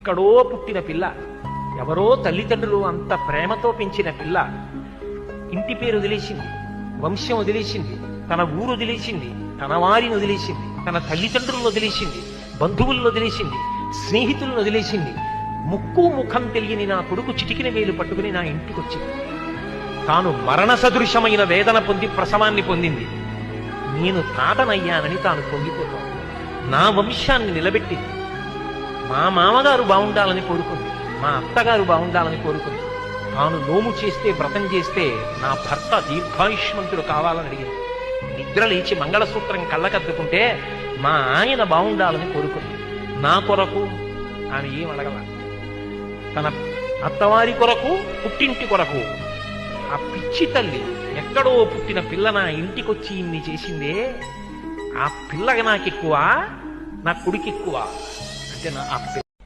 ఎక్కడో పుట్టిన పిల్ల, ఎవరో తల్లిదండ్రులు అంత ప్రేమతో పెంచిన పిల్ల ఇంటి పేరు వదిలేసింది, వంశం వదిలేసింది, తన ఊరు వదిలేసింది, తన వారిని వదిలేసింది, తన తల్లిదండ్రులను వదిలేసింది, బంధువులను వదిలేసింది, స్నేహితులను వదిలేసింది. ముక్కు ముఖం తెలియని నా కొడుకు చిటికిన వేలు పట్టుకుని నా ఇంటికి వచ్చింది. తాను మరణ సదృశమైన వేదన పొంది ప్రసవాన్ని పొందింది. నేను తాతనయ్యానని తాను పొంగిపోతాను. నా వంశాన్ని నిలబెట్టింది. మా మామగారు బాగుండాలని కోరుకుంది, మా అత్తగారు బాగుండాలని కోరుకుంది. తాను నోము చేస్తే, వ్రతం చేస్తే నా భర్త దీర్ఘాయుష్మంతుడు కావాలని అడిగింది. నిద్ర లేచి మంగళసూత్రం కళ్ళకద్దుకుంటే మా ఆయన బాగుండాలని కోరుకుంది. నా కొరకు ఆమె ఏం అడగల. తన అత్తవారి కొరకు, పుట్టింటి కొరకు. ఆ పిచ్చి తల్లి ఎక్కడో పుట్టిన పిల్ల నా ఇంటికొచ్చి ఇన్ని చేసిందే, ఆ పిల్లగా నాకెక్కువ, నా కొడుకు ఎక్కువ అంటే ఆ